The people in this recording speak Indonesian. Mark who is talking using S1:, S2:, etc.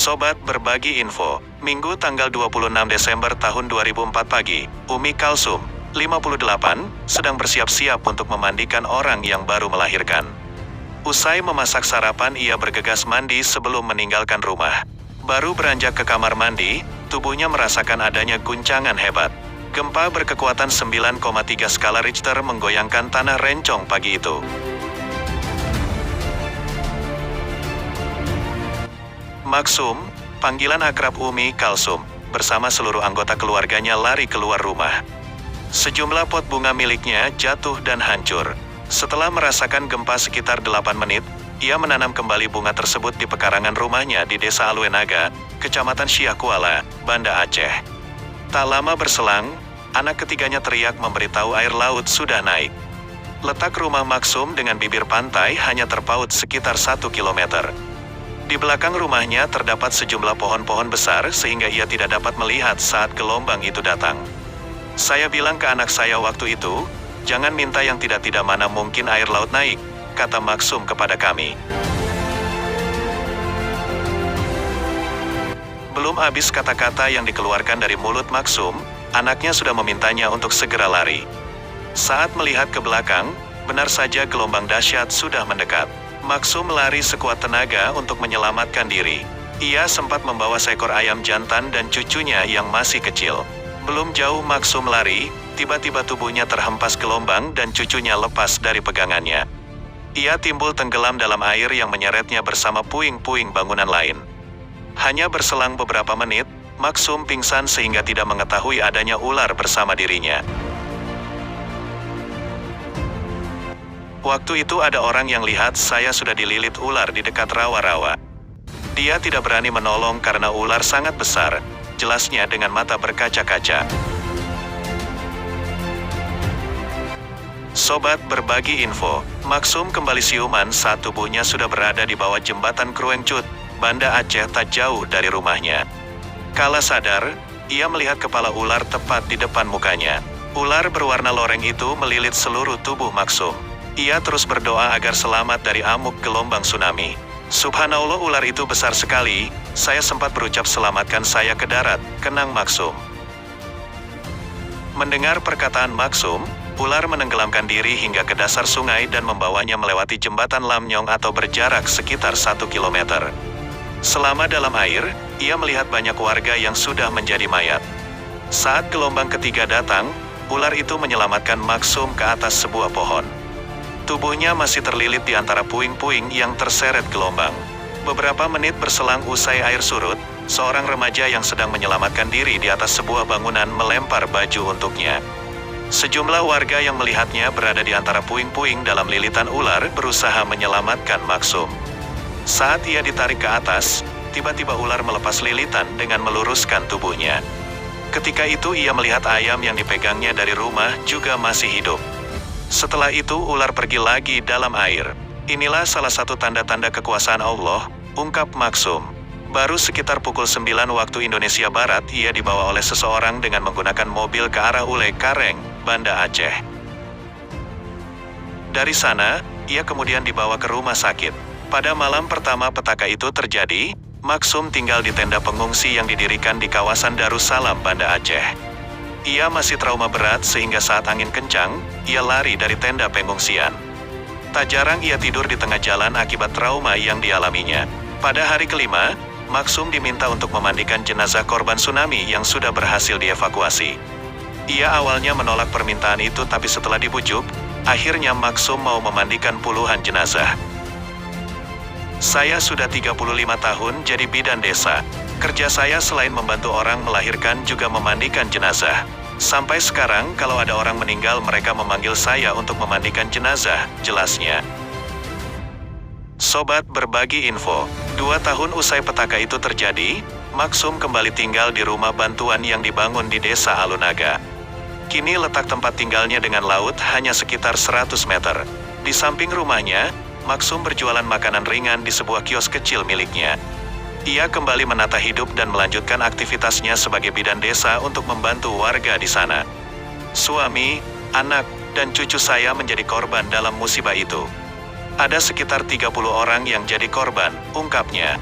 S1: Sobat berbagi info, Minggu tanggal 26 Desember tahun 2004 pagi, Umi Kalsum, 58, sedang bersiap-siap untuk memandikan orang yang baru melahirkan. Usai memasak sarapan, ia bergegas mandi sebelum meninggalkan rumah. Baru beranjak ke kamar mandi, tubuhnya merasakan adanya guncangan hebat. Gempa berkekuatan 9,3 skala Richter menggoyangkan tanah Rencong pagi itu. Maksum, panggilan akrab Umi Kalsum, bersama seluruh anggota keluarganya lari keluar rumah. Sejumlah pot bunga miliknya jatuh dan hancur. Setelah merasakan gempa sekitar 8 menit, ia menanam kembali bunga tersebut di pekarangan rumahnya di Desa Aluenaga, Kecamatan Syiah-Kuala, Banda Aceh. Tak lama berselang, anak ketiganya teriak memberitahu air laut sudah naik. Letak rumah Maksum dengan bibir pantai hanya terpaut sekitar 1 kilometer. Di belakang rumahnya terdapat sejumlah pohon-pohon besar sehingga ia tidak dapat melihat saat gelombang itu datang. Saya bilang ke anak saya waktu itu, jangan minta yang tidak-tidak, mana mungkin air laut naik, kata Maksum kepada kami. Belum habis kata-kata yang dikeluarkan dari mulut Maksum, anaknya sudah memintanya untuk segera lari. Saat melihat ke belakang, benar saja gelombang dahsyat sudah mendekat. Maksum lari sekuat tenaga untuk menyelamatkan diri. Ia sempat membawa seekor ayam jantan dan cucunya yang masih kecil. Belum jauh Maksum lari, tiba-tiba tubuhnya terhempas gelombang dan cucunya lepas dari pegangannya. Ia timbul tenggelam dalam air yang menyeretnya bersama puing-puing bangunan lain. Hanya berselang beberapa menit, Maksum pingsan sehingga tidak mengetahui adanya ular bersama dirinya. Waktu itu ada orang yang lihat saya sudah dililit ular di dekat rawa-rawa. Dia tidak berani menolong karena ular sangat besar, jelasnya dengan mata berkaca-kaca. Sobat berbagi info, Maksum kembali siuman saat tubuhnya sudah berada di bawah jembatan Kruengcut, Banda Aceh tak jauh dari rumahnya. Kala sadar, ia melihat kepala ular tepat di depan mukanya. Ular berwarna loreng itu melilit seluruh tubuh Maksum. Ia terus berdoa agar selamat dari amuk gelombang tsunami. Subhanallah, ular itu besar sekali, saya sempat berucap selamatkan saya ke darat, kenang Maksum. Mendengar perkataan Maksum, ular menenggelamkan diri hingga ke dasar sungai dan membawanya melewati jembatan Lamnyong atau berjarak sekitar 1 kilometer. Selama dalam air, ia melihat banyak warga yang sudah menjadi mayat. Saat gelombang ketiga datang, ular itu menyelamatkan Maksum ke atas sebuah pohon. Tubuhnya masih terlilit di antara puing-puing yang terseret gelombang. Beberapa menit berselang usai air surut, seorang remaja yang sedang menyelamatkan diri di atas sebuah bangunan melempar baju untuknya. Sejumlah warga yang melihatnya berada di antara puing-puing dalam lilitan ular berusaha menyelamatkan Maksum. Saat ia ditarik ke atas, tiba-tiba ular melepas lilitan dengan meluruskan tubuhnya. Ketika itu ia melihat ayam yang dipegangnya dari rumah juga masih hidup. Setelah itu ular pergi lagi dalam air. Inilah salah satu tanda-tanda kekuasaan Allah, ungkap Maksum. Baru sekitar pukul 9 waktu Indonesia Barat ia dibawa oleh seseorang dengan menggunakan mobil ke arah Ule Kareng, Banda Aceh. Dari sana, ia kemudian dibawa ke rumah sakit. Pada malam pertama petaka itu terjadi, Maksum tinggal di tenda pengungsi yang didirikan di kawasan Darussalam, Banda Aceh. Ia masih trauma berat sehingga saat angin kencang, ia lari dari tenda pengungsian. Tak jarang ia tidur di tengah jalan akibat trauma yang dialaminya. Pada hari kelima, Maksum diminta untuk memandikan jenazah korban tsunami yang sudah berhasil dievakuasi. Ia awalnya menolak permintaan itu, tapi setelah dibujuk, akhirnya Maksum mau memandikan puluhan jenazah. Saya sudah 35 tahun jadi bidan desa. Kerja saya selain membantu orang melahirkan juga memandikan jenazah. Sampai sekarang kalau ada orang meninggal mereka memanggil saya untuk memandikan jenazah, jelasnya. Sobat berbagi info, 2 tahun usai petaka itu terjadi, Maksum kembali tinggal di rumah bantuan yang dibangun di Desa Aluenaga. Kini letak tempat tinggalnya dengan laut hanya sekitar 100 meter. Di samping rumahnya, Maksum berjualan makanan ringan di sebuah kios kecil miliknya. Ia kembali menata hidup dan melanjutkan aktivitasnya sebagai bidan desa untuk membantu warga di sana. Suami, anak, dan cucu saya menjadi korban dalam musibah itu. Ada sekitar 30 orang yang jadi korban, ungkapnya.